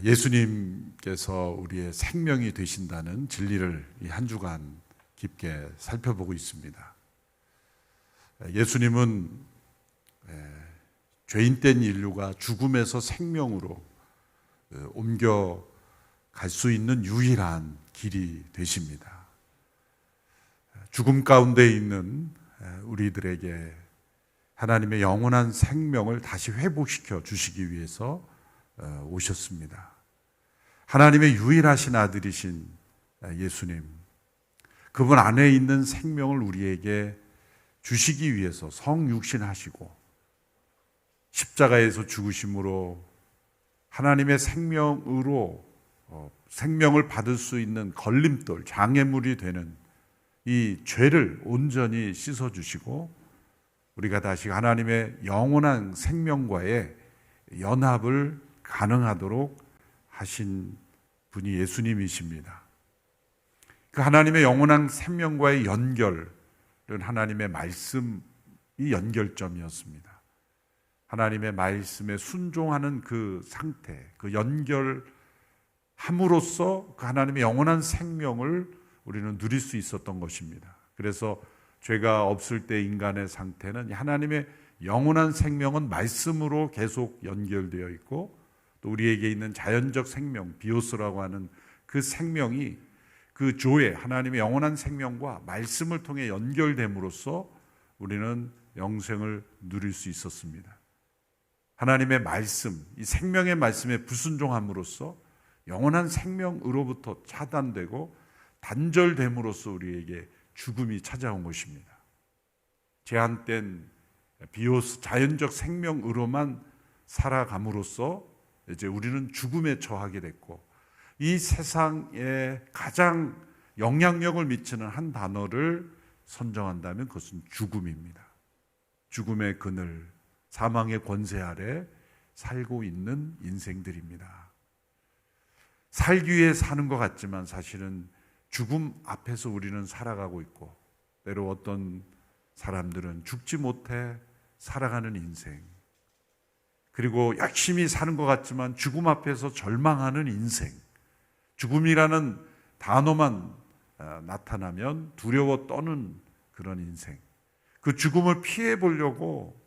예수님께서 우리의 생명이 되신다는 진리를 이 한 주간 깊게 살펴보고 있습니다. 예수님은 죄인된 인류가 죽음에서 생명으로 옮겨갈 수 있는 유일한 길이 되십니다. 죽음 가운데 있는 우리들에게 하나님의 영원한 생명을 다시 회복시켜 주시기 위해서 오셨습니다. 하나님의 유일하신 아들이신 예수님, 그분 안에 있는 생명을 우리에게 주시기 위해서 성육신하시고 십자가에서 죽으심으로 하나님의 생명으로 생명을 받을 수 있는 걸림돌, 장애물이 되는 이 죄를 온전히 씻어주시고 우리가 다시 하나님의 영원한 생명과의 연합을 가능하도록 하신 분이 예수님이십니다. 그 하나님의 영원한 생명과의 연결은 하나님의 말씀이 연결점이었습니다. 하나님의 말씀에 순종하는 그 상태, 그 연결함으로써 그 하나님의 영원한 생명을 우리는 누릴 수 있었던 것입니다. 그래서 죄가 없을 때 인간의 상태는 하나님의 영원한 생명은 말씀으로 계속 연결되어 있고 또 우리에게 있는 자연적 생명, 비오스라고 하는 그 생명이 그 조에 하나님의 영원한 생명과 말씀을 통해 연결됨으로써 우리는 영생을 누릴 수 있었습니다. 하나님의 말씀, 이 생명의 말씀에 불순종함으로써 영원한 생명으로부터 차단되고 단절됨으로써 우리에게 죽음이 찾아온 것입니다. 제한된 비오스 자연적 생명으로만 살아감으로써 이제 우리는 죽음에 처하게 됐고 이 세상에 가장 영향력을 미치는 한 단어를 선정한다면 그것은 죽음입니다. 죽음의 그늘, 사망의 권세 아래 살고 있는 인생들입니다. 살기 위해 사는 것 같지만 사실은 죽음 앞에서 우리는 살아가고 있고 때로 어떤 사람들은 죽지 못해 살아가는 인생, 그리고 열심히 사는 것 같지만 죽음 앞에서 절망하는 인생, 죽음이라는 단어만 나타나면 두려워 떠는 그런 인생, 그 죽음을 피해 보려고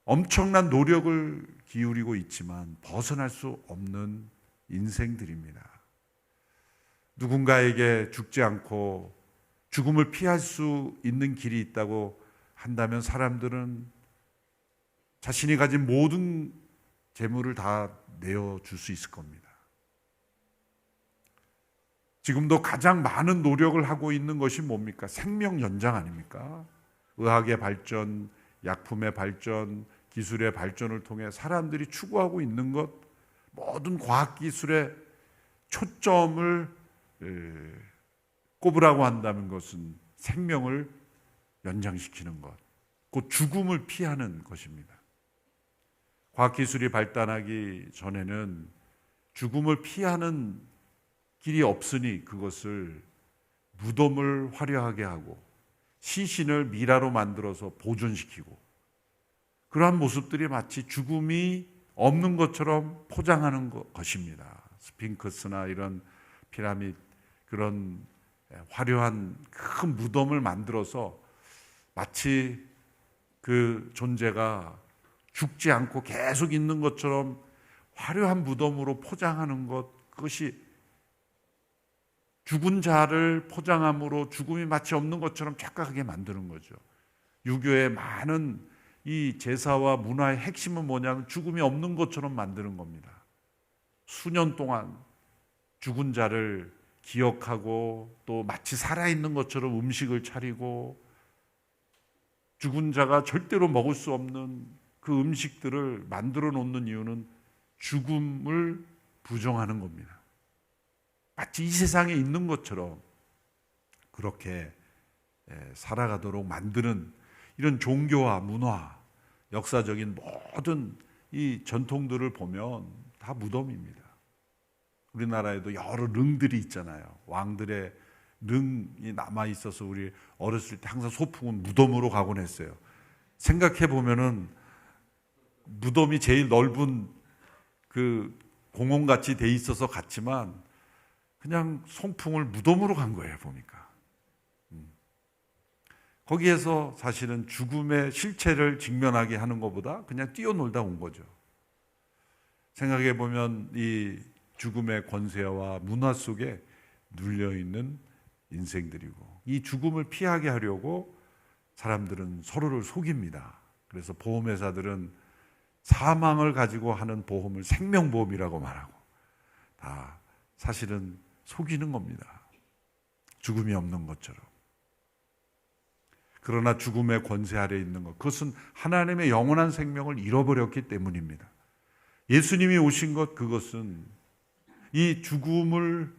엄청난 노력을 기울이고 있지만 벗어날 수 없는 인생들입니다. 누군가에게 죽지 않고 죽음을 피할 수 있는 길이 있다고 한다면 사람들은 자신이 가진 모든 재물을 다 내어줄 수 있을 겁니다. 지금도 가장 많은 노력을 하고 있는 것이 뭡니까? 생명 연장 아닙니까? 의학의 발전, 약품의 발전, 기술의 발전을 통해 사람들이 추구하고 있는 것, 모든 과학기술의 초점을 꼽으라고 한다는 것은 생명을 연장시키는 것, 곧 죽음을 피하는 것입니다. 과학기술이 발달하기 전에는 죽음을 피하는 길이 없으니 그것을 무덤을 화려하게 하고 시신을 미라로 만들어서 보존시키고 그러한 모습들이 마치 죽음이 없는 것처럼 포장하는 것입니다. 스핑크스나 이런 피라미드, 그런 화려한 큰 무덤을 만들어서 마치 그 존재가 죽지 않고 계속 있는 것처럼 화려한 무덤으로 포장하는 것, 그것이 죽은 자를 포장함으로 죽음이 마치 없는 것처럼 착각하게 만드는 거죠. 유교의 많은 이 제사와 문화의 핵심은 뭐냐면 죽음이 없는 것처럼 만드는 겁니다. 수년 동안 죽은 자를 기억하고 또 마치 살아있는 것처럼 음식을 차리고 죽은 자가 절대로 먹을 수 없는 그 음식들을 만들어 놓는 이유는 죽음을 부정하는 겁니다. 마치 이 세상에 있는 것처럼 그렇게 살아가도록 만드는 이런 종교와 문화, 역사적인 모든 이 전통들을 보면 다 무덤입니다. 우리나라에도 여러 릉들이 있잖아요. 왕들의 릉이 남아있어서 우리 어렸을 때 항상 소풍은 무덤으로 가곤 했어요. 생각해 보면은 무덤이 제일 넓은 그 공원같이 돼 있어서 갔지만 그냥 송풍을 무덤으로 간 거예요, 보니까. 거기에서 사실은 죽음의 실체를 직면하게 하는 것보다 그냥 뛰어놀다 온 거죠. 생각해 보면 이 죽음의 권세와 문화 속에 눌려있는 인생들이고, 이 죽음을 피하게 하려고 사람들은 서로를 속입니다. 그래서 보험회사들은 사망을 가지고 하는 보험을 생명보험이라고 말하고, 다 사실은 속이는 겁니다. 죽음이 없는 것처럼. 그러나 죽음의 권세 아래 있는 것, 그것은 하나님의 영원한 생명을 잃어버렸기 때문입니다. 예수님이 오신 것, 그것은 이 죽음을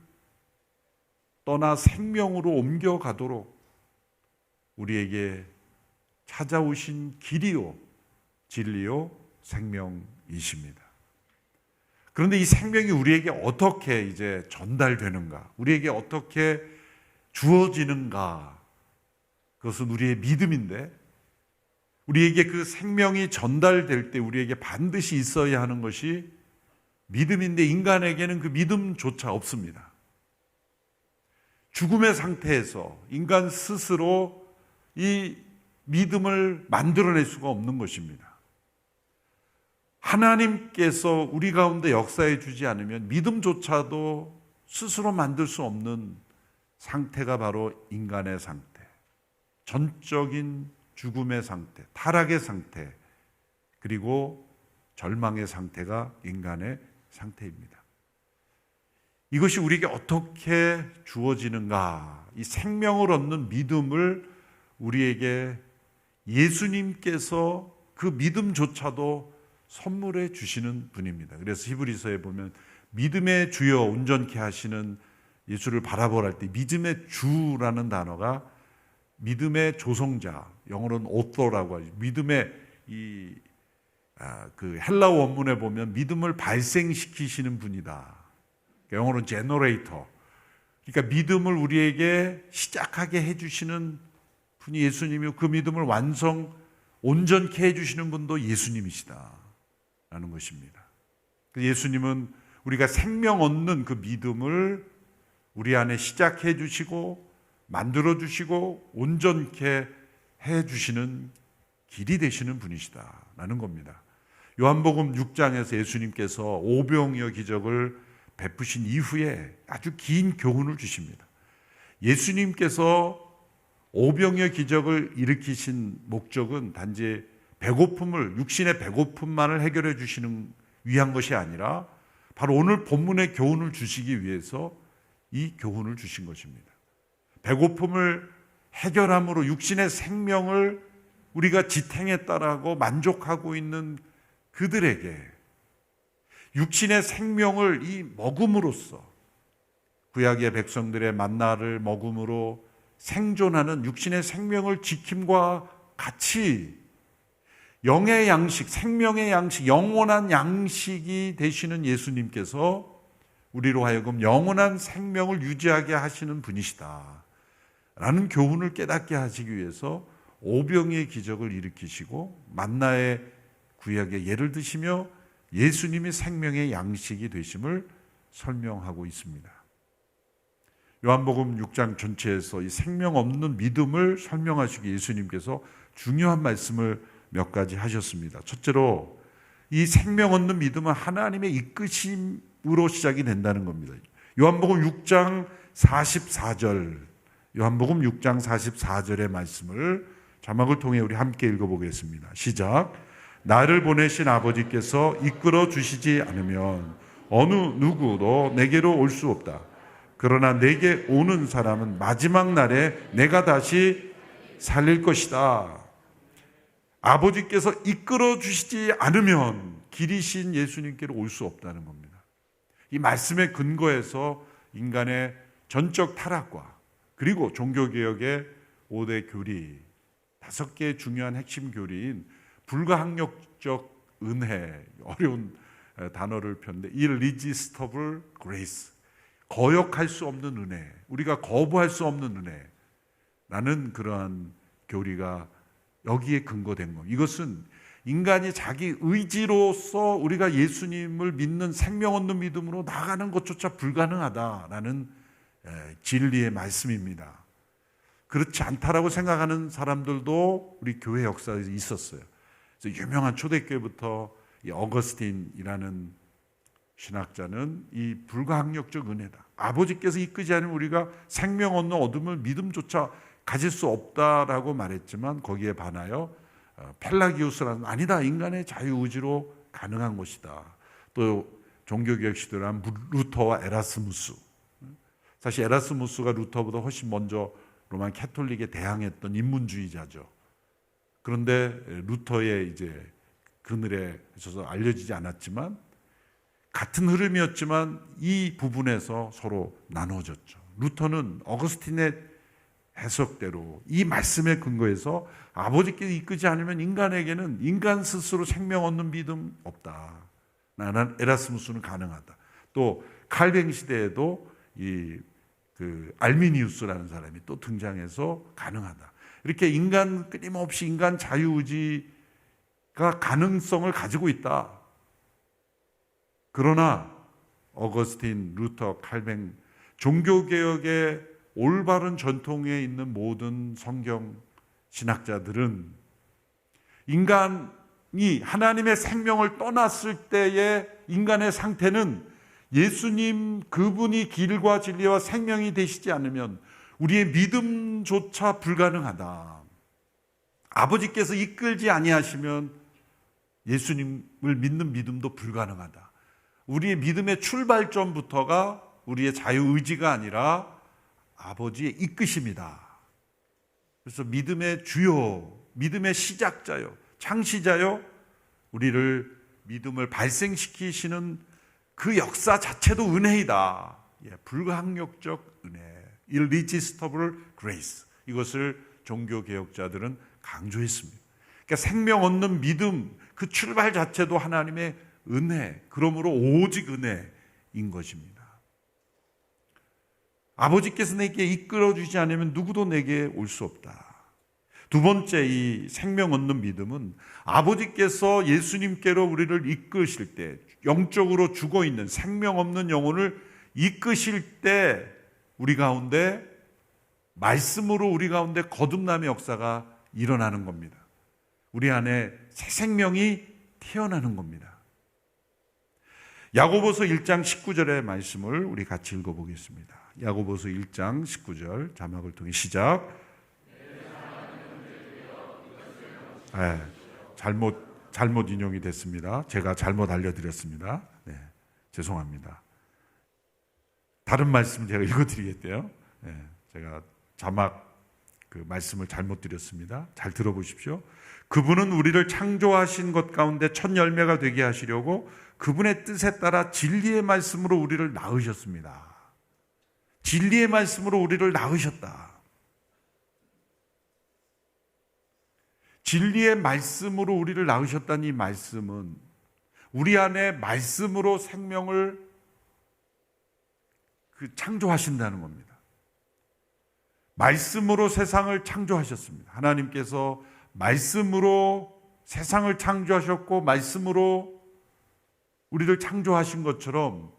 떠나 생명으로 옮겨가도록 우리에게 찾아오신 길이요, 진리요, 생명이십니다. 그런데 이 생명이 우리에게 어떻게 이제 전달되는가, 우리에게 어떻게 주어지는가, 그것은 우리의 믿음인데, 우리에게 그 생명이 전달될 때 우리에게 반드시 있어야 하는 것이 믿음인데, 인간에게는 그 믿음조차 없습니다. 죽음의 상태에서 인간 스스로 이 믿음을 만들어낼 수가 없는 것입니다. 하나님께서 우리 가운데 역사해 주지 않으면 믿음조차도 스스로 만들 수 없는 상태가 바로 인간의 상태, 전적인 죽음의 상태, 타락의 상태, 그리고 절망의 상태가 인간의 상태입니다. 이것이 우리에게 어떻게 주어지는가? 이 생명을 얻는 믿음을 우리에게 예수님께서 그 믿음조차도 선물해 주시는 분입니다. 그래서 히브리서에 보면 믿음의 주여 온전케 하시는 예수를 바라보라 할 때 믿음의 주라는 단어가 믿음의 조성자, 영어로는 author라고 하죠. 믿음의 그 헬라어 원문에 보면 믿음을 발생시키시는 분이다. 영어로는 generator. 그러니까 믿음을 우리에게 시작하게 해주시는 분이 예수님이고, 그 믿음을 온전케 해주시는 분도 예수님이시다라는 것입니다. 예수님은 우리가 생명 얻는 그 믿음을 우리 안에 시작해 주시고 만들어 주시고 온전케 해 주시는 길이 되시는 분이시다라는 겁니다. 요한복음 6장에서 예수님께서 오병이어 기적을 베푸신 이후에 아주 긴 교훈을 주십니다. 예수님께서 오병이어 기적을 일으키신 목적은 단지 배고픔을, 육신의 배고픔만을 해결해 주시는 위한 것이 아니라 바로 오늘 본문의 교훈을 주시기 위해서 이 교훈을 주신 것입니다. 배고픔을 해결함으로 육신의 생명을 우리가 지탱했다라고 만족하고 있는 그들에게 육신의 생명을 이 먹음으로써, 구약의 백성들의 만나를 먹음으로 생존하는 육신의 생명을 지킴과 같이 영의 양식, 생명의 양식, 영원한 양식이 되시는 예수님께서 우리로 하여금 영원한 생명을 유지하게 하시는 분이시다 라는 교훈을 깨닫게 하시기 위해서 오병이의 기적을 일으키시고 만나의 구약의 예를 드시며 예수님이 생명의 양식이 되심을 설명하고 있습니다. 요한복음 6장 전체에서 이 생명 없는 믿음을 설명하시기 예수님께서 중요한 말씀을 몇 가지 하셨습니다. 첫째로 이 생명 얻는 믿음은 하나님의 이끄심으로 시작이 된다는 겁니다. 요한복음 6장 44절, 요한복음 6장 44절의 말씀을 자막을 통해 우리 함께 읽어보겠습니다. 시작. 나를 보내신 아버지께서 이끌어 주시지 않으면 어느 누구도 내게로 올 수 없다. 그러나 내게 오는 사람은 마지막 날에 내가 다시 살릴 것이다. 아버지께서 이끌어 주시지 않으면 길이신 예수님께로 올 수 없다는 겁니다. 이 말씀의 근거에서 인간의 전적 타락과 그리고 종교개혁의 5대 교리, 5개의 중요한 핵심 교리인 불가항력적 은혜, 어려운 단어를 폈는데 irresistible grace, 거역할 수 없는 은혜, 우리가 거부할 수 없는 은혜라는 그러한 교리가 여기에 근거된 겁니다. 이것은 인간이 자기 의지로서 우리가 예수님을 믿는 생명 얻는 믿음으로 나가는 것조차 불가능하다라는 진리의 말씀입니다. 그렇지 않다라고 생각하는 사람들도 우리 교회 역사에 있었어요. 그래서 유명한 초대교회부터 이 어거스틴이라는 신학자는 이 불가항력적 은혜다, 아버지께서 이끄지 않으면 우리가 생명 얻는 어둠을 믿음조차 가질 수 없다라고 말했지만, 거기에 반하여 펠라기우스라는 아니다, 인간의 자유의지로 가능한 것이다. 또 종교개혁 시도란 루터와 에라스무스, 사실 에라스무스가 루터보다 훨씬 먼저 로만 캐톨릭에 대항했던 인문주의자죠. 그런데 루터의 이제 그늘에 있어서 알려지지 않았지만 같은 흐름이었지만 이 부분에서 서로 나눠졌죠. 루터는 어거스틴의 해석대로 이 말씀에 근거해서 아버지께서 이끄지 않으면 인간에게는 인간 스스로 생명 얻는 믿음 없다. 나는 에라스무스는 가능하다. 또 칼뱅 시대에도 알미니우스라는 사람이 또 등장해서 가능하다. 이렇게 인간 끊임없이 인간 자유의지가 가능성을 가지고 있다. 그러나 어거스틴, 루터, 칼뱅, 종교개혁의 올바른 전통에 있는 모든 성경 신학자들은 인간이 하나님의 생명을 떠났을 때의 인간의 상태는 예수님 그분이 길과 진리와 생명이 되시지 않으면 우리의 믿음조차 불가능하다. 아버지께서 이끌지 아니하시면 예수님을 믿는 믿음도 불가능하다. 우리의 믿음의 출발점부터가 우리의 자유의지가 아니라 아버지의 이끄심이다. 그래서 믿음의 주요, 믿음의 시작자요, 창시자요, 우리를 믿음을 발생시키시는 그 역사 자체도 은혜이다. 불가항력적 은혜, irresistible grace. 이것을 종교개혁자들은 강조했습니다. 그러니까 생명 얻는 믿음, 그 출발 자체도 하나님의 은혜, 그러므로 오직 은혜인 것입니다. 아버지께서 내게 이끌어주지 않으면 누구도 내게 올 수 없다. 두 번째, 이 생명 얻는 믿음은 아버지께서 예수님께로 우리를 이끄실 때, 영적으로 죽어있는 생명 없는 영혼을 이끄실 때 우리 가운데 말씀으로 우리 가운데 거듭남의 역사가 일어나는 겁니다. 우리 안에 새 생명이 태어나는 겁니다. 야고보서 1장 19절의 말씀을 우리 같이 읽어보겠습니다. 야고보서 1장 19절 자막을 통해 시작. 잘못 인용이 됐습니다. 제가 잘못 알려드렸습니다. 네, 죄송합니다. 다른 말씀 제가 읽어드리겠대요. 네, 제가 자막 그 말씀을 잘못 드렸습니다. 잘 들어보십시오. 그분은 우리를 창조하신 것 가운데 첫 열매가 되게 하시려고 그분의 뜻에 따라 진리의 말씀으로 우리를 낳으셨습니다. 진리의 말씀으로 우리를 낳으셨다. 진리의 말씀으로 우리를 낳으셨다는 이 말씀은 우리 안에 말씀으로 생명을 창조하신다는 겁니다. 말씀으로 세상을 창조하셨습니다. 하나님께서 말씀으로 세상을 창조하셨고 말씀으로 우리를 창조하신 것처럼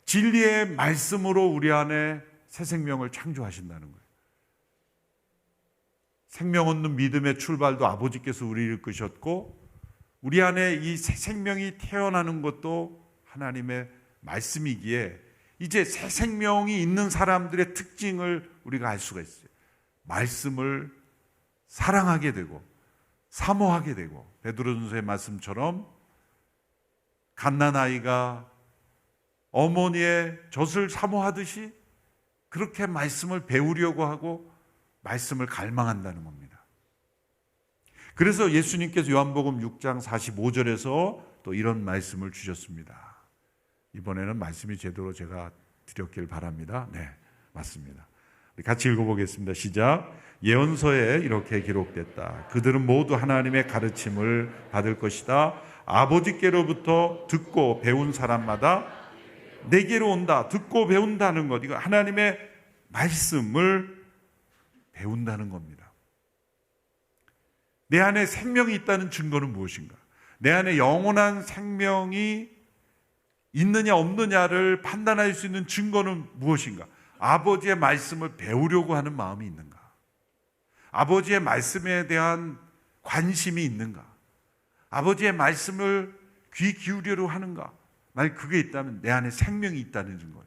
진리의 말씀으로 우리 안에 새 생명을 창조하신다는 거예요. 생명 얻는 믿음의 출발도 아버지께서 우리를 이끄셨고 우리 안에 이 새 생명이 태어나는 것도 하나님의 말씀이기에 이제 새 생명이 있는 사람들의 특징을 우리가 알 수가 있어요. 말씀을 사랑하게 되고 사모하게 되고, 베드로전서의 말씀처럼 갓난아이가 어머니의 젖을 사모하듯이 그렇게 말씀을 배우려고 하고 말씀을 갈망한다는 겁니다. 그래서 예수님께서 요한복음 6장 45절에서 또 이런 말씀을 주셨습니다. 이번에는 말씀이 제대로 제가 드렸길 바랍니다. 네, 맞습니다. 같이 읽어보겠습니다. 시작. 예언서에 이렇게 기록됐다. 그들은 모두 하나님의 가르침을 받을 것이다. 아버지께로부터 듣고 배운 사람마다 내게로 온다. 듣고 배운다는 것, 이거 하나님의 말씀을 배운다는 겁니다. 내 안에 생명이 있다는 증거는 무엇인가? 내 안에 영원한 생명이 있느냐 없느냐를 판단할 수 있는 증거는 무엇인가? 아버지의 말씀을 배우려고 하는 마음이 있는가? 아버지의 말씀에 대한 관심이 있는가? 아버지의 말씀을 귀 기울이려 하는가? 만약 그게 있다면 내 안에 생명이 있다는 증거예요.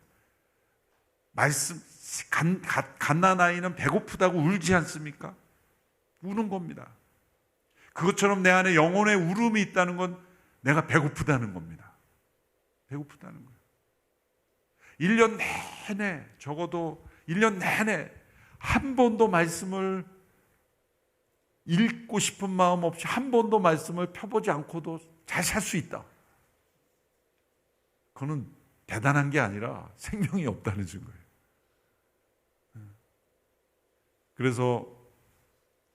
갓난아이는 배고프다고 울지 않습니까? 우는 겁니다. 그것처럼 내 안에 영혼의 울음이 있다는 건 내가 배고프다는 겁니다. 배고프다는 거예요. 1년 내내, 적어도 1년 내내 한 번도 말씀을 읽고 싶은 마음 없이 한 번도 말씀을 펴보지 않고도 잘 살 수 있다. 그거는 대단한 게 아니라 생명이 없다는 증거예요. 그래서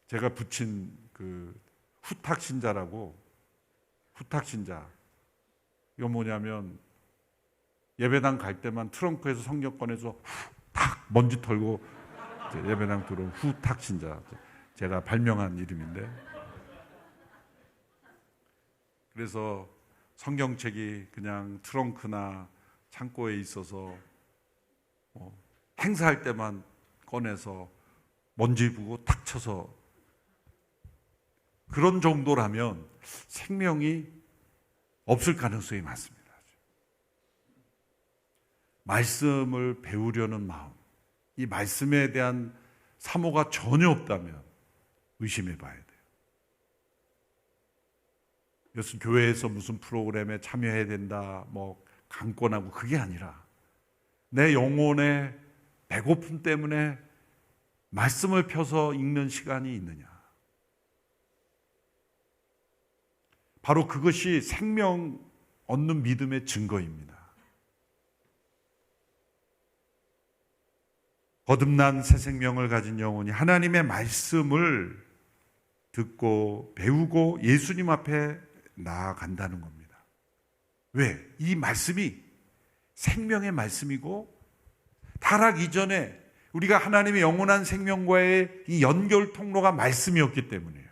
제가 붙인 그 후탁신자라고, 후탁신자, 이거 뭐냐면 예배당 갈 때만 트렁크에서 성경 꺼내서 탁 먼지 털고 예배당 들어온 후탁신자, 제가 발명한 이름인데, 그래서 성경책이 그냥 트렁크나 창고에 있어서 행사할 때만 꺼내서 먼지 부고 탁 쳐서, 그런 정도라면 생명이 없을 가능성이 많습니다. 말씀을 배우려는 마음, 이 말씀에 대한 사모가 전혀 없다면 의심해 봐야 돼요. 이것은 교회에서 무슨 프로그램에 참여해야 된다, 뭐 강권하고, 그게 아니라 내 영혼의 배고픔 때문에 말씀을 펴서 읽는 시간이 있느냐. 바로 그것이 생명 얻는 믿음의 증거입니다. 거듭난 새 생명을 가진 영혼이 하나님의 말씀을 듣고 배우고 예수님 앞에 나아간다는 겁니다. 왜? 이 말씀이 생명의 말씀이고, 타락 이전에 우리가 하나님의 영원한 생명과의 이 연결 통로가 말씀이었기 때문이에요.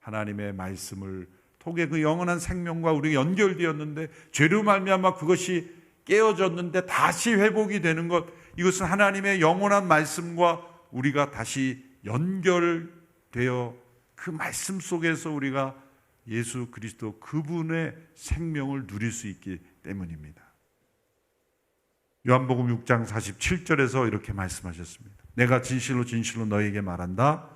하나님의 말씀을 통해 그 영원한 생명과 우리가 연결되었는데, 죄로 말미암아 그것이 깨어졌는데 다시 회복이 되는 것, 이것은 하나님의 영원한 말씀과 우리가 다시 연결되어 그 말씀 속에서 우리가 예수 그리스도 그분의 생명을 누릴 수 있기 때문입니다. 요한복음 6장 47절에서 이렇게 말씀하셨습니다. 내가 진실로 진실로 너에게 말한다.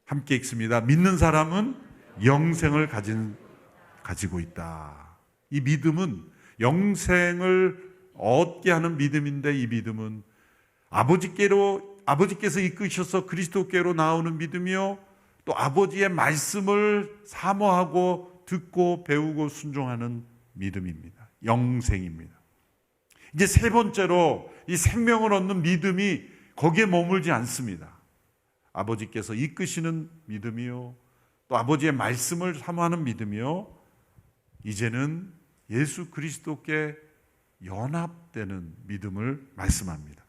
함께 읽습니다. 믿는 사람은 영생을 가지고 있다. 이 믿음은 영생을 얻게 하는 믿음인데, 이 믿음은 아버지께서 이끄셔서 그리스도께로 나오는 믿음이요, 또 아버지의 말씀을 사모하고 듣고 배우고 순종하는 믿음입니다. 영생입니다. 이제 세 번째로 이 생명을 얻는 믿음이 거기에 머물지 않습니다. 아버지께서 이끄시는 믿음이요, 또 아버지의 말씀을 사모하는 믿음이요, 이제는 예수 그리스도께 연합되는 믿음을 말씀합니다.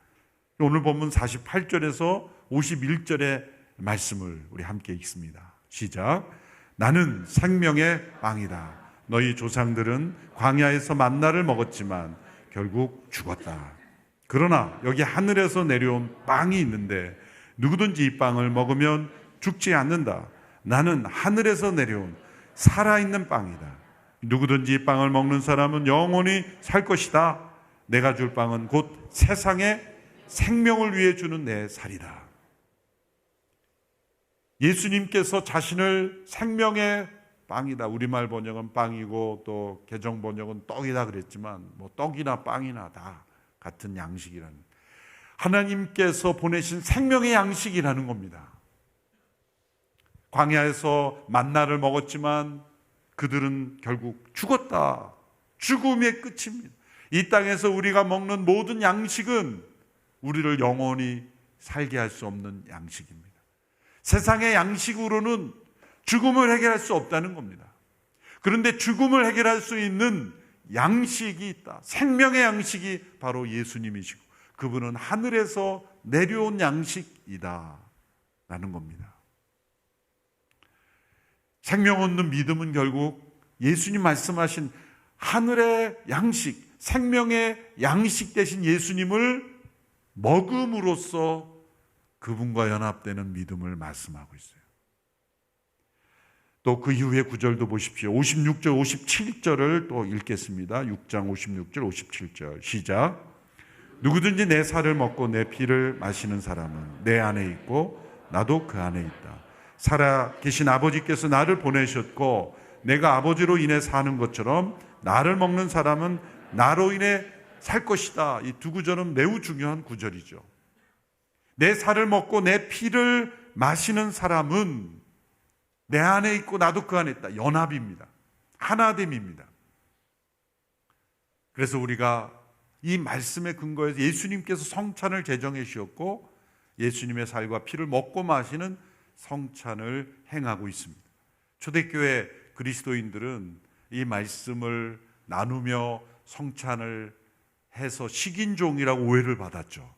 오늘 본문 48절에서 51절의 말씀을 우리 함께 읽습니다. 시작. 나는 생명의 빵이다. 너희 조상들은 광야에서 만나를 먹었지만 결국 죽었다. 그러나 여기 하늘에서 내려온 빵이 있는데 누구든지 이 빵을 먹으면 죽지 않는다. 나는 하늘에서 내려온 살아있는 빵이다. 누구든지 이 빵을 먹는 사람은 영원히 살 것이다. 내가 줄 빵은 곧 세상의 생명을 위해 주는 내 살이다. 예수님께서 자신을 생명의 빵이다, 우리말 번역은 빵이고 또 개정 번역은 떡이다 그랬지만, 뭐 떡이나 빵이나 다 같은 양식이라는, 하나님께서 보내신 생명의 양식이라는 겁니다. 광야에서 만나를 먹었지만 그들은 결국 죽었다. 죽음의 끝입니다. 이 땅에서 우리가 먹는 모든 양식은 우리를 영원히 살게 할 수 없는 양식입니다. 세상의 양식으로는 죽음을 해결할 수 없다는 겁니다. 그런데 죽음을 해결할 수 있는 양식이 있다. 생명의 양식이 바로 예수님이시고, 그분은 하늘에서 내려온 양식이다 라는 겁니다. 생명 얻는 믿음은 결국 예수님 말씀하신 하늘의 양식, 생명의 양식 되신 예수님을 먹음으로써 그분과 연합되는 믿음을 말씀하고 있어요. 또 그 이후의 구절도 보십시오. 56절, 57절을 또 읽겠습니다. 6장 56절, 57절 시작. 누구든지 내 살을 먹고 내 피를 마시는 사람은 내 안에 있고 나도 그 안에 있다. 살아 계신 아버지께서 나를 보내셨고 내가 아버지로 인해 사는 것처럼 나를 먹는 사람은 나로 인해 살 것이다. 이 두 구절은 매우 중요한 구절이죠. 내 살을 먹고 내 피를 마시는 사람은 내 안에 있고 나도 그 안에 있다. 연합입니다. 하나됨입니다. 그래서 우리가 이 말씀의 근거에서 예수님께서 성찬을 제정해 주셨고 예수님의 살과 피를 먹고 마시는 성찬을 행하고 있습니다. 초대교회 그리스도인들은 이 말씀을 나누며 성찬을 해서 식인종이라고 오해를 받았죠.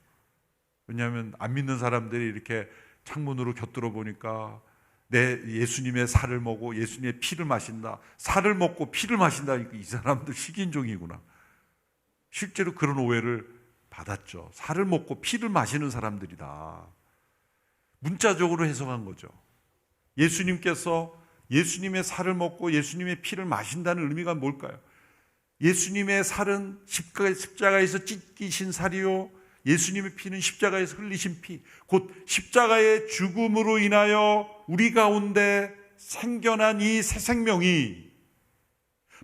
왜냐하면 안 믿는 사람들이 이렇게 창문으로 곁들어 보니까 내 예수님의 살을 먹고 예수님의 피를 마신다. 살을 먹고 피를 마신다니까 이 사람들 식인종이구나. 실제로 그런 오해를 받았죠. 살을 먹고 피를 마시는 사람들이다. 문자적으로 해석한 거죠. 예수님께서 예수님의 살을 먹고 예수님의 피를 마신다는 의미가 뭘까요? 예수님의 살은 십자가에서 찢기신 살이요, 예수님의 피는 십자가에서 흘리신 피, 곧 십자가의 죽음으로 인하여 우리 가운데 생겨난 이 새 생명이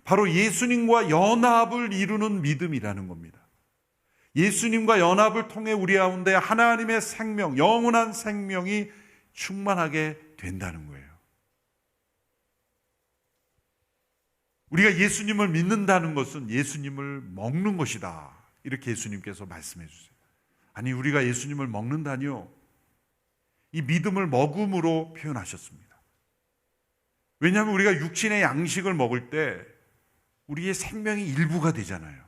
바로 예수님과 연합을 이루는 믿음이라는 겁니다. 예수님과 연합을 통해 우리 가운데 하나님의 생명, 영원한 생명이 충만하게 된다는 거예요. 우리가 예수님을 믿는다는 것은 예수님을 먹는 것이다. 이렇게 예수님께서 말씀해 주세요. 아니, 우리가 예수님을 먹는다니요? 이 믿음을 먹음으로 표현하셨습니다. 왜냐하면 우리가 육신의 양식을 먹을 때 우리의 생명이 일부가 되잖아요.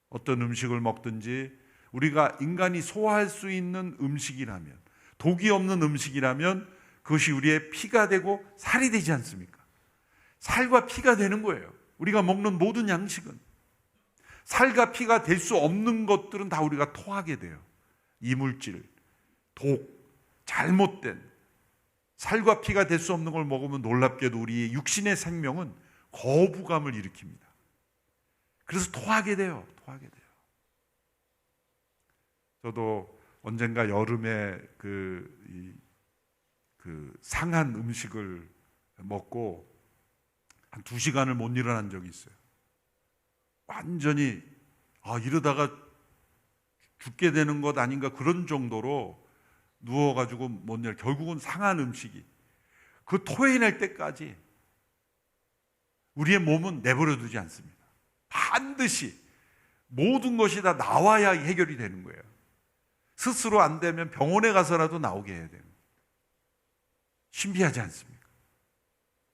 어떤 음식을 먹든지 우리가 인간이 소화할 수 있는 음식이라면, 독이 없는 음식이라면 그것이 우리의 피가 되고 살이 되지 않습니까? 살과 피가 되는 거예요. 우리가 먹는 모든 양식은. 살과 피가 될 수 없는 것들은 다 우리가 토하게 돼요. 이물질, 독, 잘못된 살과 피가 될 수 없는 걸 먹으면 놀랍게도 우리의 육신의 생명은 거부감을 일으킵니다. 그래서 토하게 돼요. 토하게 돼요. 저도 언젠가 여름에 그 상한 음식을 먹고 한 2시간을 못 일어난 적이 있어요. 완전히 이러다가 죽게 되는 것 아닌가 그런 정도로 누워가지고 못 일, 결국은 상한 음식이 그 토해낼 때까지 우리의 몸은 내버려 두지 않습니다. 반드시 모든 것이 다 나와야 해결이 되는 거예요. 스스로 안 되면 병원에 가서라도 나오게 해야 됩니다. 신비하지 않습니까?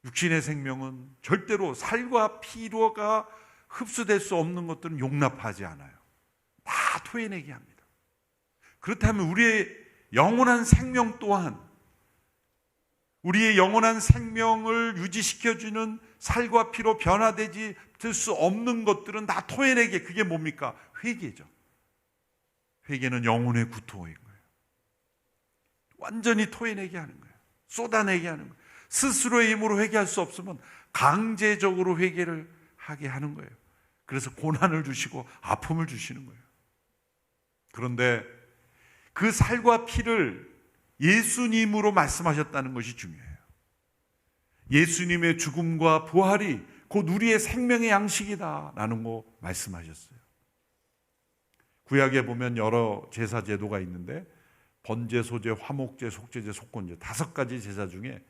육신의 생명은 절대로 살과 피로가 흡수될 수 없는 것들은 용납하지 않아요. 다 토해내게 합니다. 그렇다면 우리의 영원한 생명 또한, 우리의 영원한 생명을 유지시켜주는 살과 피로 변화되지 될 수 없는 것들은 다 토해내게. 그게 뭡니까? 회개죠. 회개는 영혼의 구토인 거예요. 완전히 토해내게 하는 거예요. 쏟아내게 하는 거예요. 스스로의 힘으로 회개할 수 없으면 강제적으로 회개를 하게 하는 거예요. 그래서 고난을 주시고 아픔을 주시는 거예요. 그런데 그 살과 피를 예수님으로 말씀하셨다는 것이 중요해요. 예수님의 죽음과 부활이 곧 우리의 생명의 양식이다라는 거 말씀하셨어요. 구약에 보면 여러 제사 제도가 있는데 번제, 소제, 화목제, 속죄제, 속건제 5가지 제사 중에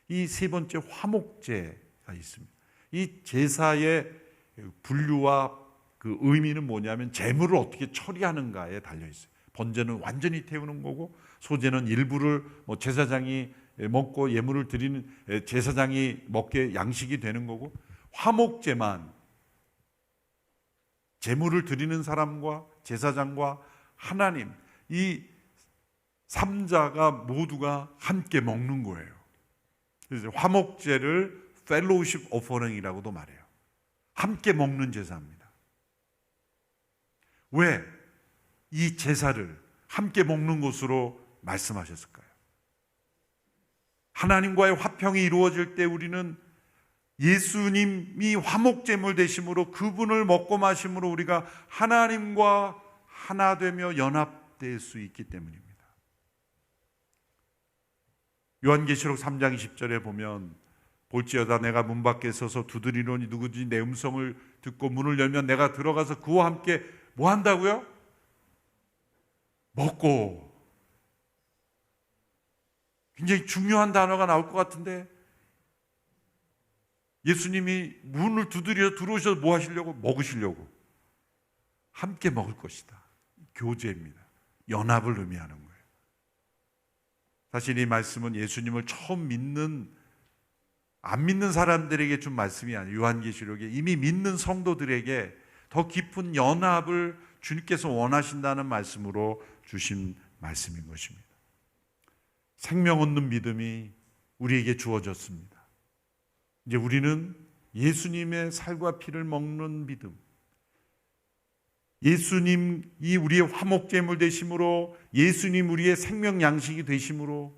이 3번째 화목제가 있습니다. 이 제사의 분류와 그 의미는 뭐냐면 제물을 어떻게 처리하는가에 달려 있어요. 번제는 완전히 태우는 거고, 소제는 일부를 제사장이 먹고 예물을 드리는 제사장이 먹게 양식이 되는 거고, 화목제만 제물을 드리는 사람과 제사장과 하나님, 이 3자가 모두가 함께 먹는 거예요. 그래서 화목제를 fellowship offering이라고도 말해요. 함께 먹는 제사입니다. 왜 이 제사를 함께 먹는 것으로 말씀하셨을까요? 하나님과의 화평이 이루어질 때 우리는 예수님이 화목제물 되심으로 그분을 먹고 마심으로 우리가 하나님과 하나 되며 연합될 수 있기 때문입니다. 요한계시록 3장 20절에 보면 볼지어다 내가 문 밖에 서서 두드리노니 누구든지 내 음성을 듣고 문을 열면 내가 들어가서 그와 함께 뭐 한다고요? 먹고. 굉장히 중요한 단어가 나올 것 같은데 예수님이 문을 두드려 들어오셔서 뭐 하시려고? 먹으시려고. 함께 먹을 것이다. 교제입니다. 연합을 의미하는 거예요. 사실 이 말씀은 예수님을 처음 안 믿는 사람들에게 준 말씀이 아니에요. 요한계시록에 이미 믿는 성도들에게 더 깊은 연합을 주님께서 원하신다는 말씀으로 주신 말씀인 것입니다. 생명 얻는 믿음이 우리에게 주어졌습니다. 이제 우리는 예수님의 살과 피를 먹는 믿음, 예수님이 우리의 화목제물 되심으로, 예수님 우리의 생명 양식이 되심으로,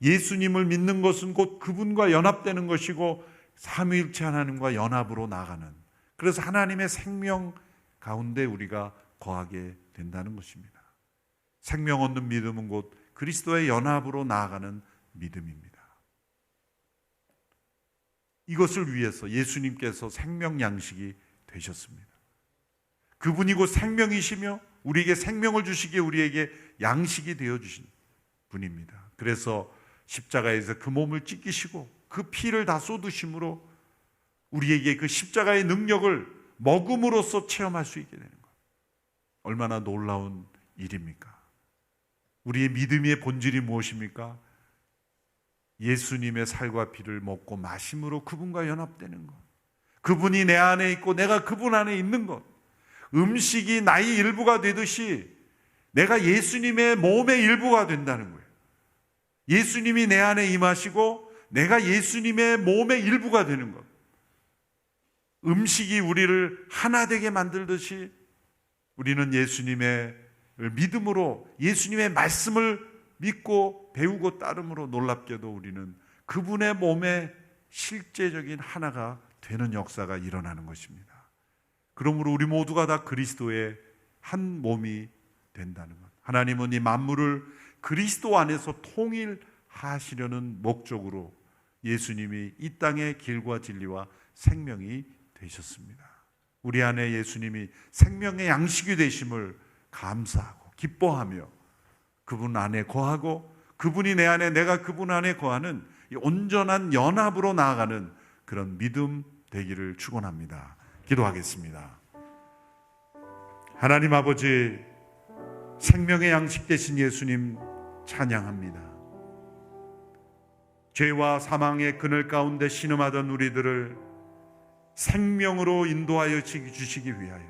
예수님을 믿는 것은 곧 그분과 연합되는 것이고 삼위일체 하나님과 연합으로 나가는, 그래서 하나님의 생명 가운데 우리가 거하게 된다는 것입니다. 생명 얻는 믿음은 곧 그리스도의 연합으로 나아가는 믿음입니다. 이것을 위해서 예수님께서 생명 양식이 되셨습니다. 그분이 곧 생명이시며 우리에게 생명을 주시기에 우리에게 양식이 되어주신 분입니다. 그래서 십자가에서 그 몸을 찢기시고 그 피를 다 쏟으심으로 우리에게 그 십자가의 능력을 먹음으로써 체험할 수 있게 되는 것. 얼마나 놀라운 일입니까? 우리의 믿음의 본질이 무엇입니까? 예수님의 살과 피를 먹고 마심으로 그분과 연합되는 것. 그분이 내 안에 있고 내가 그분 안에 있는 것. 음식이 나의 일부가 되듯이 내가 예수님의 몸의 일부가 된다는 거예요. 예수님이 내 안에 임하시고 내가 예수님의 몸의 일부가 되는 것. 음식이 우리를 하나 되게 만들듯이 우리는 예수님의 믿음으로 예수님의 말씀을 믿고 배우고 따름으로 놀랍게도 우리는 그분의 몸의 실제적인 하나가 되는 역사가 일어나는 것입니다. 그러므로 우리 모두가 다 그리스도의 한 몸이 된다는 것. 하나님은 이 만물을 그리스도 안에서 통일하시려는 목적으로 예수님이 이 땅의 길과 진리와 생명이 되셨습니다. 우리 안에 예수님이 생명의 양식이 되심을 감사하고 기뻐하며 그분 안에 거하고 그분이 내 안에 내가 그분 안에 거하는 이 온전한 연합으로 나아가는 그런 믿음 되기를 축원합니다. 기도하겠습니다. 하나님 아버지, 생명의 양식 되신 예수님 찬양합니다. 죄와 사망의 그늘 가운데 신음하던 우리들을 생명으로 인도하여 주시기 위하여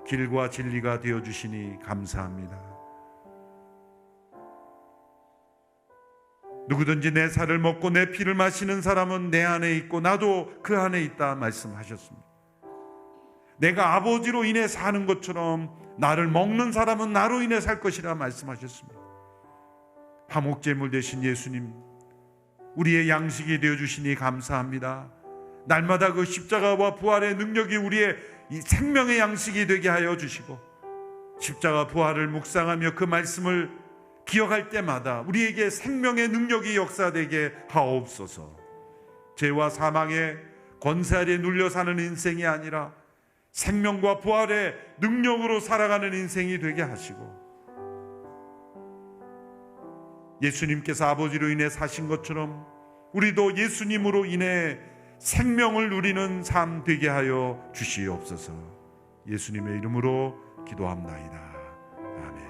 길과 진리가 되어주시니 감사합니다. 누구든지 내 살을 먹고 내 피를 마시는 사람은 내 안에 있고 나도 그 안에 있다 말씀하셨습니다. 내가 아버지로 인해 사는 것처럼 나를 먹는 사람은 나로 인해 살 것이라 말씀하셨습니다. 화목제물 되신 예수님, 우리의 양식이 되어주시니 감사합니다. 날마다 그 십자가와 부활의 능력이 우리의 이 생명의 양식이 되게 하여 주시고 십자가 부활을 묵상하며 그 말씀을 기억할 때마다 우리에게 생명의 능력이 역사되게 하옵소서. 죄와 사망의 권세 아래 눌려 사는 인생이 아니라 생명과 부활의 능력으로 살아가는 인생이 되게 하시고 예수님께서 아버지로 인해 사신 것처럼 우리도 예수님으로 인해 생명을 누리는 삶 되게 하여 주시옵소서. 예수님의 이름으로 기도합나이다. 아멘.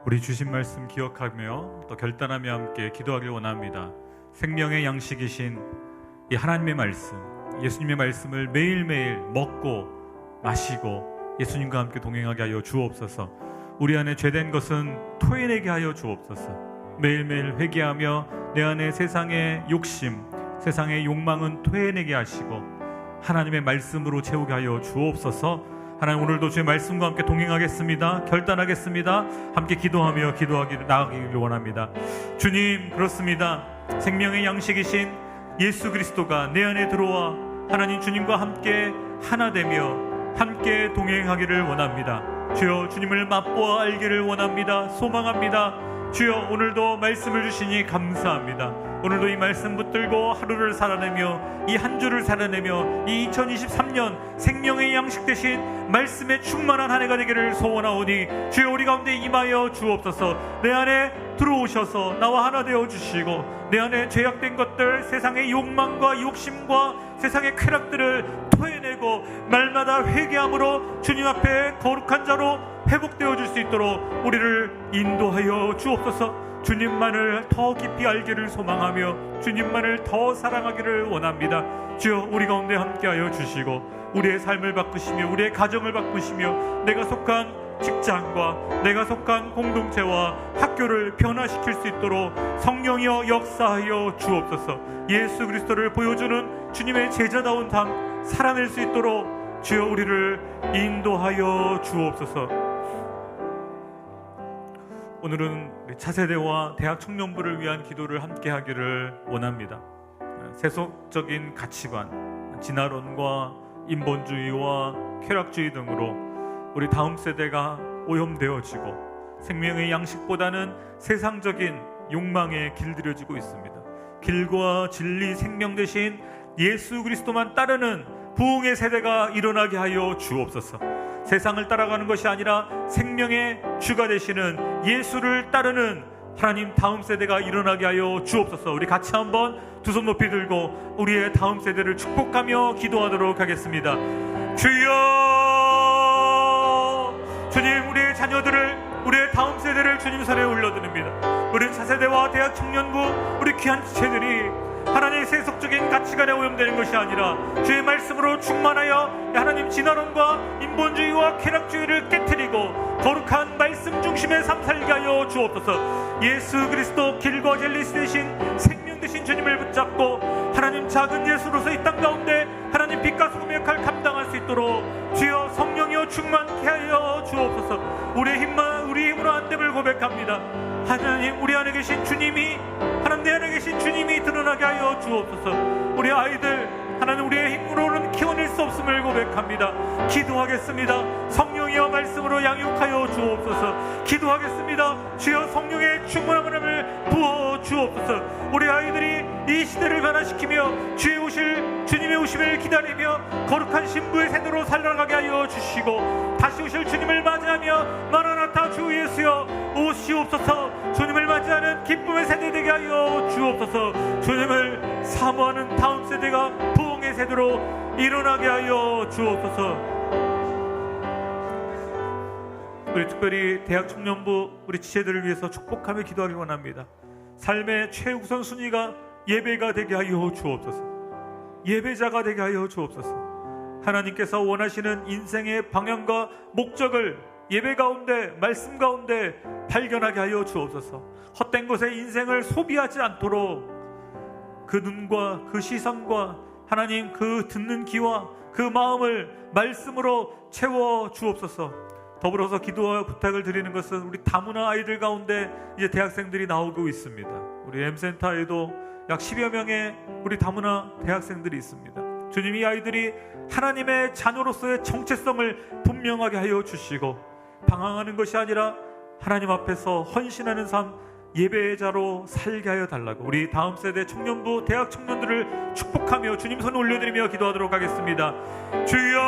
우리 주신 말씀 기억하며 또 결단하며 함께 기도하길 원합니다. 생명의 양식이신 이 하나님의 말씀, 예수님의 말씀을 매일매일 먹고 마시고 예수님과 함께 동행하게 하여 주옵소서. 우리 안에 죄된 것은 토해내게 하여 주옵소서. 매일매일 회개하며 내 안에 세상의 욕심, 세상의 욕망은 토해내게 하시고 하나님의 말씀으로 채우게 하여 주옵소서. 하나님, 오늘도 주의 말씀과 함께 동행하겠습니다. 결단하겠습니다. 함께 기도하며 나아가기를 원합니다. 주님, 그렇습니다. 생명의 양식이신 예수 그리스도가 내 안에 들어와 하나님 주님과 함께 하나 되며 함께 동행하기를 원합니다. 주여, 주님을 맛보아 알기를 원합니다. 소망합니다. 주여, 오늘도 말씀을 주시니 감사합니다. 오늘도 이 말씀 붙들고 하루를 살아내며 이 한 주를 살아내며 이 2023년 생명의 양식 대신 말씀에 충만한 한 해가 되기를 소원하오니 주여, 우리 가운데 임하여 주옵소서. 내 안에 들어오셔서 나와 하나 되어 주시고 내 안에 죄악된 것들, 세상의 욕망과 욕심과 세상의 쾌락들을 토해내고 말마다 회개함으로 주님 앞에 거룩한 자로 회복되어 줄 수 있도록 우리를 인도하여 주옵소서. 주님만을 더 깊이 알기를 소망하며 주님만을 더 사랑하기를 원합니다. 주여, 우리 가운데 함께하여 주시고 우리의 삶을 바꾸시며 우리의 가정을 바꾸시며 내가 속한 직장과 내가 속한 공동체와 학교를 변화시킬 수 있도록 성령이여 역사하여 주옵소서. 예수 그리스도를 보여주는 주님의 제자다운 삶 살아낼 수 있도록 주여 우리를 인도하여 주옵소서. 오늘은 차세대와 대학 청년부를 위한 기도를 함께 하기를 원합니다. 세속적인 가치관, 진화론과 인본주의와 쾌락주의 등으로 우리 다음 세대가 오염되어지고 생명의 양식보다는 세상적인 욕망에 길들여지고 있습니다. 길과 진리, 생명 대신 예수 그리스도만 따르는 부흥의 세대가 일어나게 하여 주옵소서. 세상을 따라가는 것이 아니라 생명의 주가 되시는 예수를 따르는 하나님 다음 세대가 일어나게 하여 주옵소서. 우리 같이 한번 두 손 높이 들고 우리의 다음 세대를 축복하며 기도하도록 하겠습니다. 주여, 주님, 우리의 자녀들을, 우리의 다음 세대를 주님 손에 올려드립니다. 우리 차세대와 대학 청년부, 우리 귀한 지체들이 하나님의 세속적인 가치관에 오염되는 것이 아니라 주의 말씀으로 충만하여 하나님 진화론과 인본주의와 쾌락주의를 깨트리고 거룩한 말씀 중심의 삶 살게 하여 주옵소서. 예수 그리스도 길과 진리 대신 생명 되신 주님을 붙잡고 하나님 작은 예수로서 이 땅 가운데 하나님 빛과 소금의 역할을 감당할 수 있도록 주여 성령이여 충만케 하여 주옵소서. 우리의 힘으로 안 됨을 고백합니다. 하나님, 우리 안에 계신 주님이, 하나님 내 안에 계신 주님이 드러나게 하여 주옵소서. 우리 아이들 하나님 우리의 힘으로는 키워낼 수 없음을 고백합니다. 기도하겠습니다. 성령이여 말씀으로 양육하여 주옵소서. 기도하겠습니다. 주여 성령의 충만함을 부어 주옵소서. 우리 아이들이 이 시대를 변화시키며 주님의 오심을 기다리며 거룩한 신부의 세대로 살아가게 하여 주시고 다시 오실 주님을 맞이하며 마라나타 주 예수여 오시옵소서. 주님을 맞이하는 기쁨의 세대 되게 하여 주옵소서. 주님을 사모하는 다음 세대가 부흥의 세대로 일어나게 하여 주옵소서. 우리 특별히 대학 청년부 우리 지체들을 위해서 축복하며 기도하기 원합니다. 삶의 최우선 순위가 예배가 되게 하여 주옵소서. 예배자가 되게 하여 주옵소서. 하나님께서 원하시는 인생의 방향과 목적을 예배 가운데, 말씀 가운데 발견하게 하여 주옵소서. 헛된 것에 인생을 소비하지 않도록 그 눈과 그 시선과 하나님 그 듣는 귀와 그 마음을 말씀으로 채워 주옵소서. 더불어서 기도와 부탁을 드리는 것은 우리 다문화 아이들 가운데 이제 대학생들이 나오고 있습니다. 우리 M센터에도 약 10여 명의 우리 다문화 대학생들이 있습니다. 주님, 이 아이들이 하나님의 자녀로서의 정체성을 분명하게 하여 주시고 방황하는 것이 아니라 하나님 앞에서 헌신하는 삶, 예배자로 살게 하여 달라고 우리 다음 세대 청년부 대학 청년들을 축복하며 주님 손을 올려드리며 기도하도록 하겠습니다. 주여,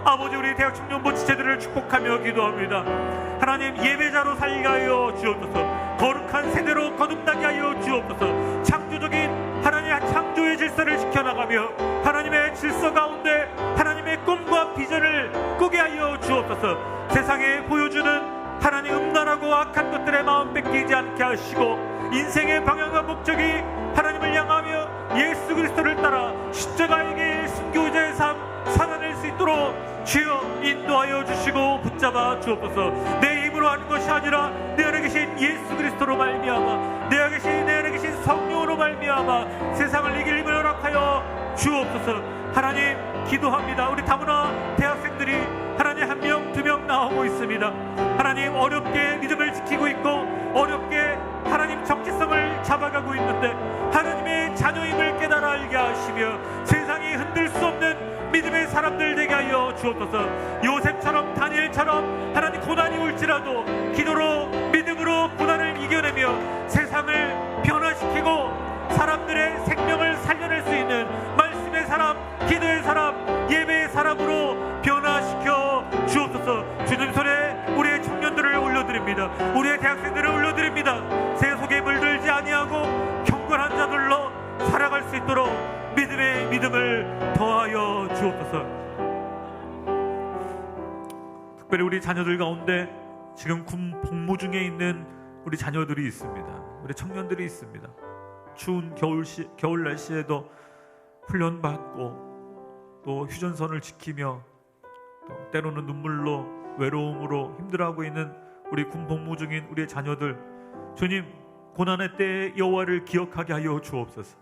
아버지, 우리 대학 청년부 지체들을 축복하며 기도합니다. 하나님, 예배자로 살게 하여 주옵소서. 거룩한 세대로 거듭나게 하여 주옵소서. 창조적인 하나님 창조의 질서를 지켜나가며 하나님의 질서 가운데 하나님의 꿈과 비전을 꾸게 하여 주옵소서. 세상에 보여주는 하나님 음란하고 악한 것들의 마음 뺏기지 않게 하시고 인생의 방향과 목적이 하나님을 향하며 예수 그리스도를 따라 십자가에게 순교자의 삶 살아낼 수 있도록 주여 인도하여 주시고 붙잡아 주옵소서. 내 힘으로 힘으로 하는 것이 아니라 내 안에 계신 예수 그리스도로 말미암아, 내 안에 계신 성령으로 말미암아 세상을 이길 힘을 허락하여 주옵소서. 하나님 기도합니다. 우리 다문화 대학생들이 하나님 1명 2명 나오고 있습니다. 하나님 어렵게 믿음을 지키고 있고 어렵게 하나님 정체성을 잡아가고 있는데 하나님의 자녀임을 깨달아 알게 하시며 세상이 흔들 수 없는 믿음의 사람들 되게 하여 주옵소서. 요셉처럼 다니엘처럼 하나님 고난이 올지라도 기도로 믿음으로 고난을 이겨내며 세상을 변화시키고 사람들의 생명을 살려낼 수 있는 말씀의 사람, 기도의 사람, 예배의 사람으로 변화시켜 주옵소서. 주님 손에 우리의 청년들을 올려드립니다. 우리의 대학생들을 올려드립니다. 새 속에 물들지 아니하고 경건한 자들로 살아갈 수 있도록 믿음의 믿음을 더하여 주옵소서. 특별히 우리 자녀들 가운데 지금 군 복무 중에 있는 우리 자녀들이 있습니다. 우리 청년들이 있습니다. 추운 겨울 날씨에도 훈련받고 또 휴전선을 지키며 또 때로는 눈물로 외로움으로 힘들어하고 있는 우리 군 복무 중인 우리의 자녀들, 주님 고난의 때에 여호와를 기억하게 하여 주옵소서.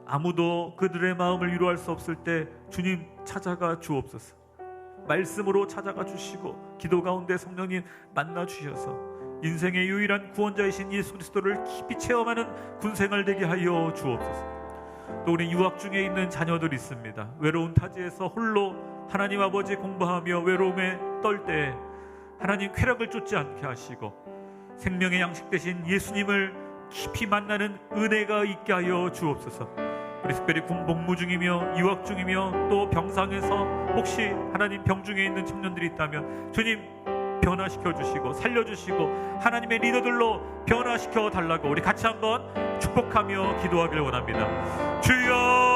아무도 그들의 마음을 위로할 수 없을 때 주님 찾아가 주옵소서. 말씀으로 찾아가 주시고 기도 가운데 성령님 만나 주셔서 인생의 유일한 구원자이신 예수 그리스도를 깊이 체험하는 군생활 되게 하여 주옵소서. 또 우리 유학 중에 있는 자녀들이 있습니다. 외로운 타지에서 홀로 하나님 아버지 공부하며 외로움에 떨 때 하나님 쾌락을 쫓지 않게 하시고 생명의 양식 되신 예수님을 깊이 만나는 은혜가 있게 하여 주옵소서. 우리 특별히 군 복무 중이며 유학 중이며 또 병상에서 혹시 하나님 병 중에 있는 청년들이 있다면 주님 변화시켜 주시고 살려주시고 하나님의 리더들로 변화시켜 달라고 우리 같이 한번 축복하며 기도하길 원합니다.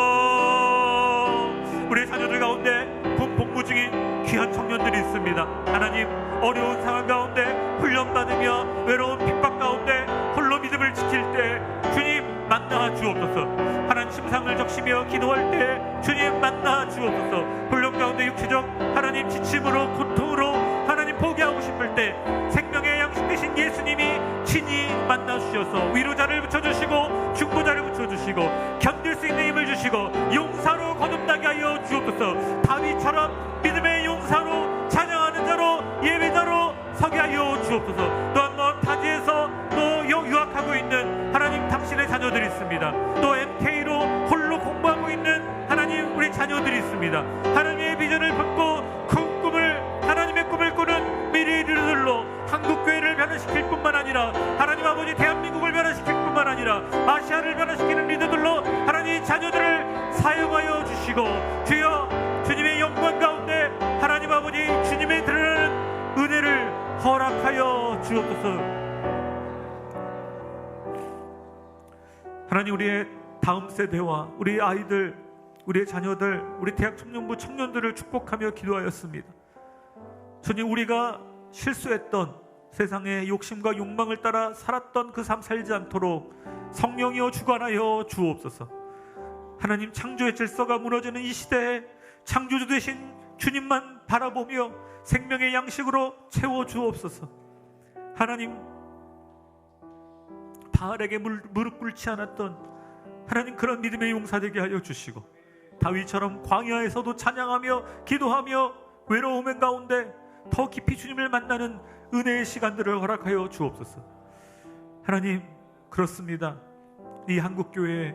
주여, 우리 자녀들 가운데 군 복무 중인 귀한 청년들이 있습니다. 하나님 어려운 상황 가운데 훈련받으며 외로운 핍박 가운데 홀로 믿음을 지킬 때 주님 만나 주옵소서. 하나님 심상을 적시며 기도할 때 주님 만나 주옵소서. 훈련 가운데 육체적 하나님 지침으로 고통으로 하나님 포기하고 싶을 때 생명의 양식 되신 예수님이 친히 만나 주셔서 위로자를 붙여주시고 중보자를 붙여주시고 견딜 수 있는 힘을 주시고 용사로 거듭나게 하여 주옵소서. 다윗처럼 믿음의 용사로 찬양하는 자로 예배자로 서게 하여 주옵소서. 또 한 번 타지에서 또 유학하고 있는 하나님 당신의 자녀들이 있습니다. 또 MK로 홀로 공부하고 있는 하나님 우리 자녀들이 있습니다. 하나님의 비전을 품고 큰 꿈을 하나님의 꿈을 꾸는 미래의 리더들로 한국교회를 변화시킬 뿐만 아니라 하나님 아버지 대한민국을 변화시킬 뿐만 아니라 아시아를 변화시키는 리더들로 하나님 자녀들을 사용하여 주시고 주여 주님의 영광 가운데 하나님 아버지 주님의 드러나는 은혜를 허락하여 주옵소서. 하나님 우리의 다음 세대와 우리 아이들 우리의 자녀들 우리 대학 청년부 청년들을 축복하며 기도하였습니다. 주님 우리가 실수했던 세상의 욕심과 욕망을 따라 살았던 그 삶 살지 않도록 성령이여 주관하여 주옵소서. 하나님 창조의 질서가 무너지는 이 시대에 창조주 되신 주님만 바라보며 생명의 양식으로 채워 주옵소서. 하나님 바알에게 무릎 꿇지 않았던 하나님 그런 믿음의 용사 되게 하여 주시고 다윗처럼 광야에서도 찬양하며 기도하며 외로움 가운데 더 깊이 주님을 만나는 은혜의 시간들을 허락하여 주옵소서. 하나님 그렇습니다. 이 한국교회에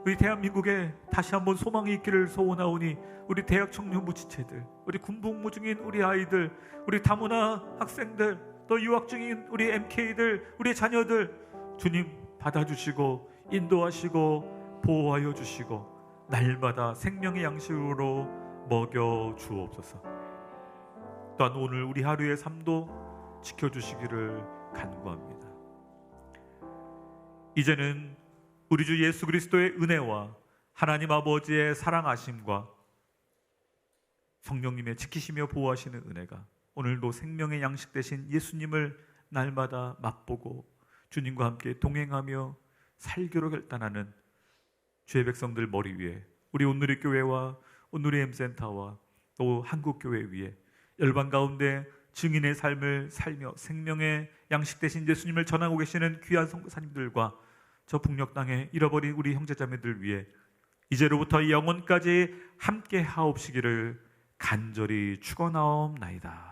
우리 대한민국에 다시 한번 소망이 있기를 소원하오니 우리 대학 청년부 지체들 우리 군복무 중인 우리 아이들 우리 다문화 학생들 또 유학 중인 우리 MK들 우리 자녀들 주님 받아주시고 인도하시고 보호하여 주시고 날마다 생명의 양식으로 먹여 주옵소서. 또한 오늘 우리 하루의 삶도 지켜주시기를 간구합니다. 이제는 우리 주 예수 그리스도의 은혜와 하나님 아버지의 사랑하심과 성령님의 지키시며 보호하시는 은혜가 오늘도 생명의 양식 되신 예수님을 날마다 맛보고 주님과 함께 동행하며 살기로 결단하는 주의 백성들 머리 위에 우리 온누리 교회와 온누리 M센터와 또 한국교회 위에 열방 가운데 증인의 삶을 살며 생명의 양식 되신 예수님을 전하고 계시는 귀한 선교사님들과 저 북녘 땅에 잃어버린 우리 형제자매들 위해 이제로부터 영원까지 함께 하옵시기를 간절히 축원하옵나이다.